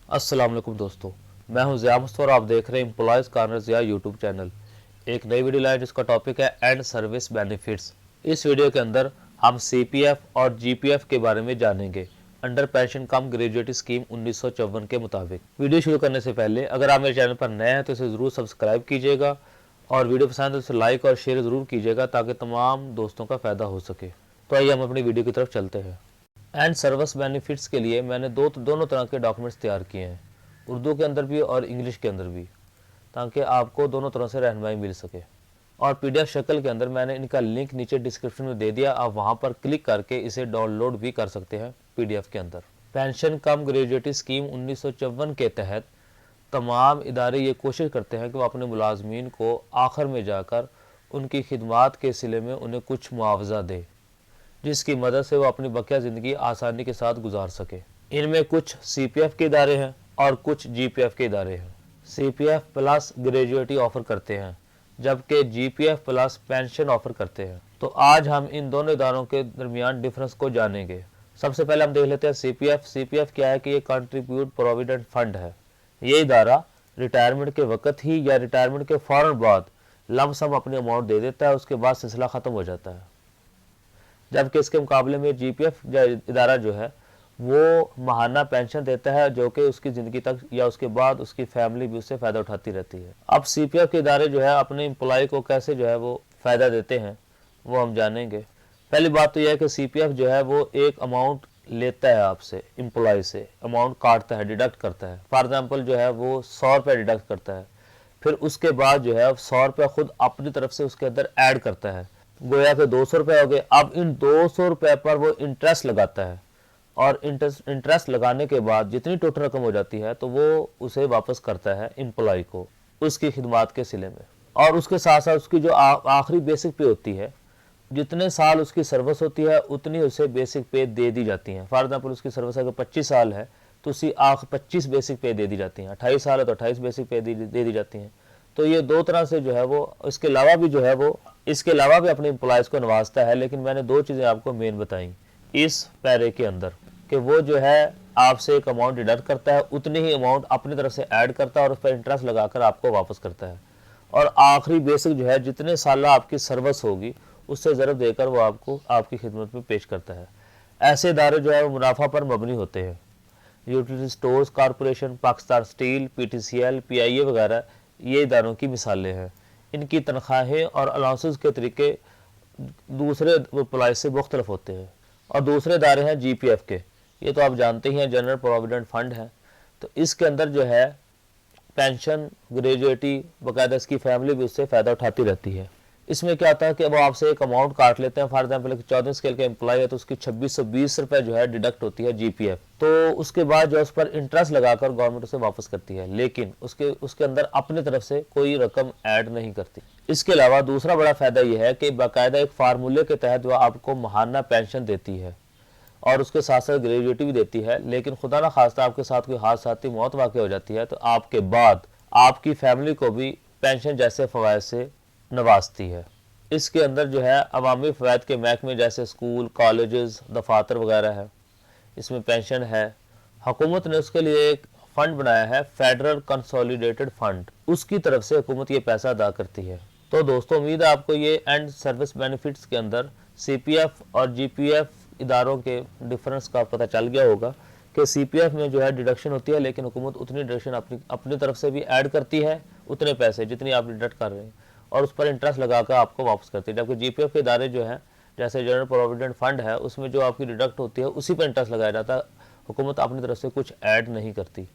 अस्सलाम वालेकुम दोस्तों, मैं हूं ज़िया मुस्तफ़ा और आप देख रहे हैं employees corner Zia YouTube channel. एक नई वीडियो लाए जिसका टॉपिक है एंड सर्विस बेनिफिट्स। इस वीडियो के अंदर हम सीपीएफ और जीपीएफ के बारे में जानेंगे अंडर पेंशन कम ग्रेजुएटी स्कीम 1954 के मुताबिक। वीडियो शुरू करने से पहले अगर आप मेरे चैनल पर नए हैं तो इसे ज़रूर सब्सक्राइब कीजिएगा और वीडियो पसंद है तो इसे लाइक और शेयर ज़रूर कीजिएगा ताकि तमाम दोस्तों का फ़ायदा हो सके। तो आइए हम अपनी वीडियो की तरफ चलते हैं। एंड सर्विस बेनिफिट्स के लिए मैंने दोनों तरह के डॉक्यूमेंट्स तैयार किए हैं, उर्दू के अंदर भी और इंग्लिश के अंदर भी, ताकि आपको दोनों तरह से रहनुमाई मिल सके। और पीडीएफ शक्ल के अंदर मैंने इनका लिंक नीचे डिस्क्रिप्शन में दे दिया, आप वहां पर क्लिक करके इसे डाउनलोड भी कर सकते हैं पीडीएफ के अंदर। पेंशन कम ग्रेजुएटी स्कीम 1954 के तहत तमाम इदारे ये कोशिश करते हैं कि वो अपने मुलाजमीन को आखिर में जाकर उनकी खिदमात के सिले में उन्हें कुछ मुआवजा दे, जिसकी मदद से वो अपनी बकिया ज़िंदगी आसानी के साथ गुजार सके। इनमें कुछ सीपीएफ के इदारे हैं और कुछ जीपीएफ के इदारे हैं। सीपीएफ प्लस ग्रेजुएटी ऑफ़र करते हैं जबकि जीपीएफ प्लस पेंशन ऑफ़र करते हैं। तो आज हम इन दोनों इदारों के दरमियान डिफरेंस को जानेंगे। सबसे पहले हम देख लेते हैं सीपीएफ। सीपीएफ क्या है कि ये कंट्रीब्यूट प्रोविडेंट फंड है। ये इदारा रिटायरमेंट के वक्त ही या रिटायरमेंट के फ़ौरन बाद लमसम अपनी अमाउंट दे देता है, उसके बाद सिलसिला ख़त्म हो जाता है। जबकि इसके मुकाबले में जीपीएफ इदारा जो है वो माहाना पेंशन देता है, जो कि उसकी ज़िंदगी तक या उसके बाद उसकी फैमिली भी उससे फ़ायदा उठाती रहती है। अब सीपीएफ के इदारे जो है अपने एम्प्लॉय को कैसे जो है वो फ़ायदा देते हैं वो हम जानेंगे। पहली बात तो यह है कि सीपीएफ जो है वो एक अमाउंट लेता है आपसे, एम्प्लॉय से अमाउंट काटता है, डिडक्ट करता है। फॉर एग्जाम्पल जो है वो 100 रुपये डिडक्ट करता है, फिर उसके बाद जो है 100 रुपये खुद अपनी तरफ से उसके अंदर ऐड करता है, गोया के 200 रुपये हो गए। अब इन 200 रुपये पर वो इंटरेस्ट लगाता है और इंटरेस्ट लगाने के बाद जितनी टोटल रकम हो जाती है तो वो उसे वापस करता है एम्प्लॉय को उसकी खिदमात के सिले में। और उसके साथ साथ उसकी जो आखिरी बेसिक पे होती है, जितने साल उसकी सर्विस होती है उतनी उसे बेसिक पे दे दी जाती हैं। फॉर एग्जाम्पल उसकी सर्विस अगर 25 साल है तो उसी 25 बेसिक पे दे दी जाती हैं। 28 साल है तो 28 बेसिक पे दे दी जाती हैं। तो ये दो तरह से जो है वो इसके अलावा भी जो है वो इसके अलावा भी अपने एम्प्लॉयज़ को नवाजता है। लेकिन मैंने दो चीज़ें आपको मेन बताई इस पैरे के अंदर कि वो जो है आपसे एक अमाउंट डिडक्ट करता है, उतनी ही अमाउंट अपनी तरफ से ऐड करता है और उस पर इंटरेस्ट लगाकर आपको वापस करता है। और आखिरी बेसिक जो है जितने साल आपकी सर्विस होगी उससे ज़रब देकर वो आपको आपकी खिदमत में पेश करता है। ऐसे इदारे जो है वो मुनाफा पर मबनी होते हैं। Utility stores corporation, Pakistan steel, PTCL, PIA वगैरह ये इदारों की मिसालें हैं। इनकी तनख्वाहें और अलाउंसेस के तरीके दूसरे एम्प्लॉय से मुख्तलिफ होते हैं। और दूसरे इदारे हैं जीपीएफ के, ये तो आप जानते ही हैं, जनरल प्रोविडेंट फंड है। तो इसके अंदर जो है पेंशन ग्रेजुएटी बाकायदा इसकी फैमिली भी उससे फ़ायदा उठाती रहती है। इसमें क्या होता है कि वो आपसे एक अमाउंट काट लेते हैं। फॉर एग्जाम्पल 14 स्केल का एम्प्लॉय है तो उसकी 2620 रुपये जो है डिडक्ट होती है जीपीएफ। तो उसके बाद जो उस पर इंटरेस्ट लगाकर गवर्नमेंट उसे वापस करती है, लेकिन उसके अंदर अपनी तरफ से कोई रकम ऐड नहीं करती। इसके अलावा दूसरा बड़ा फ़ायदा यह है कि बाकायदा एक फार्मूले के तहत वह आपको माहाना पेंशन देती है और उसके साथ साथ ग्रेजुएटी भी देती है। लेकिन खुदा ना खास्ता आपके साथ कोई हादसाती मौत वाक़ हो जाती है तो आपके बाद आपकी फैमिली को भी पेंशन जैसे फ़वाद से नवाजती है। इसके अंदर जो है अवामी फ़वाद के महकमे जैसे स्कूल, कॉलेजेस, दफातर वगैरह है, इसमें पेंशन है। हुकूमत ने उसके लिए एक फ़ंड बनाया है, फेडरल कंसोलिडेटेड फ़ंड, उसकी तरफ से हुकूमत ये पैसा अदा करती है। तो दोस्तों उम्मीद है आपको ये एंड सर्विस बेनिफिट्स के अंदर सीपीएफ और जीपीएफ इदारों के डिफरेंस का पता चल गया होगा कि सीपीएफ में जो है डिडक्शन होती है, लेकिन हुकूमत उतनी डिडक्शन अपनी तरफ से भी ऐड करती है, उतने पैसे जितनी आप डिडक्ट कर रहे हैं, और उस पर इंटरेस्ट लगाकर आपको वापस करती है। जबकि जीपीएफ के इदारे जो हैं जैसे जनरल प्रोविडेंट फंड है, उसमें जो आपकी डिडक्ट होती है उसी पर इंटरेस्ट लगाया जाता है, हुकूमत अपनी तरफ से कुछ ऐड नहीं करती।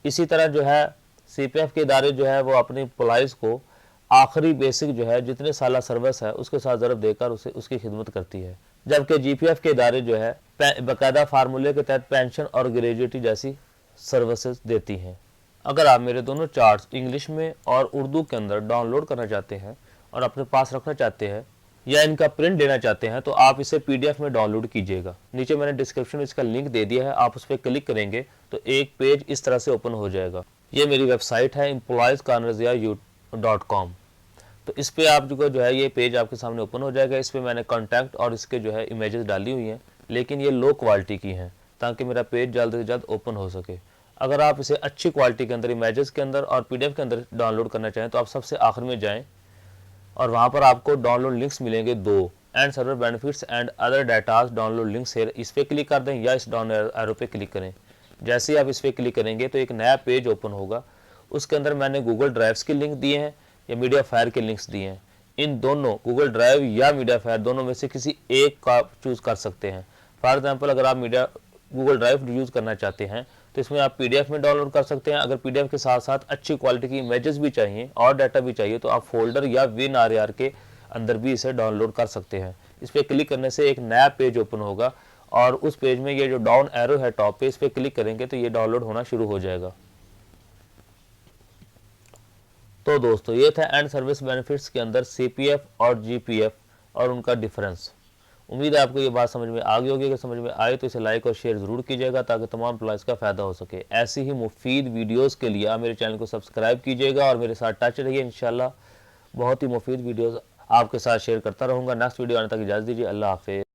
इसी तरह जो है सीपीएफ के इदारे जो है वो अपने एम्प्लॉयज़ को आखिरी बेसिक जो है जितने साल सर्विस है उसके साथ ज़रब देकर उसे उसकी खिदमत करती है। जबकि जीपीएफ के इदारे जो है बाकायदा फार्मूले के तहत पेंशन और ग्रेजुएटी जैसी सर्विसेज देती हैं। अगर आप मेरे दोनों चार्ट्स इंग्लिश में और उर्दू के अंदर डाउनलोड करना चाहते हैं और अपने पास रखना चाहते हैं या इनका प्रिंट लेना चाहते हैं तो आप इसे पीडीएफ में डाउनलोड कीजिएगा। नीचे मैंने डिस्क्रिप्शन में इसका लिंक दे दिया है, आप उस पर क्लिक करेंगे तो एक पेज इस तरह से ओपन हो जाएगा। ये मेरी वेबसाइट है employeescornerZia.com। तो इस पर आप जो है ये पेज आपके सामने ओपन हो जाएगा। इस पर मैंने कॉन्टैक्ट और इसके जो है इमेजेस डाली हुई हैं, लेकिन ये लो क्वालिटी की हैं ताकि मेरा पेज जल्द से जल्द ओपन हो सके। अगर आप इसे अच्छी क्वालिटी के अंदर, इमेजेस के अंदर और PDF के अंदर डाउनलोड करना चाहें तो आप सबसे आखिर में जाएं और वहाँ पर आपको डाउनलोड लिंक्स मिलेंगे 2, and server benefits and other datas download links है। इस पर क्लिक कर दें या इस डाउन एरो पे क्लिक करें। जैसे ही आप इस पर क्लिक करेंगे तो एक नया पेज ओपन होगा। उसके अंदर मैंने गूगल ड्राइव्स के लिंक दिए हैं या मीडिया फायर के लिंक्स दिए हैं। इन दोनों, गूगल ड्राइव या मीडिया फायर, दोनों में से किसी एक का चूज़ कर सकते हैं। फॉर एग्जांपल, अगर आप गूगल ड्राइव यूज़ करना चाहते हैं तो इसमें आप PDF में डाउनलोड कर सकते हैं। अगर PDF के साथ साथ अच्छी क्वालिटी की इमेजेस भी चाहिए और डाटा भी चाहिए तो आप फोल्डर या WinRAR के अंदर भी इसे डाउनलोड कर सकते हैं। इस पर क्लिक करने से एक नया पेज ओपन होगा और उस पेज में ये जो डाउन एरो है टॉप पे, इस पर क्लिक करेंगे तो ये डाउनलोड होना शुरू हो जाएगा। तो दोस्तों, ये था एंड सर्विस बेनिफिट्स के अंदर CPF और GPF और उनका डिफरेंस। उम्मीद है आपको ये बात समझ में आ गई होगी। अगर समझ में आए तो इसे लाइक और शेयर ज़रूर कीजिएगा ताकि तमाम एम्प्लॉयज़ का फ़ायदा हो सके। ऐसी ही मुफीद वीडियोस के लिए आप मेरे चैनल को सब्सक्राइब कीजिएगा और मेरे साथ टच रहिए। इंशाल्लाह बहुत ही मुफीद वीडियोस आपके साथ शेयर करता रहूँगा। नेक्स्ट वीडियो आने तक इजाज़त दीजिए। अल्लाह हाफिज़।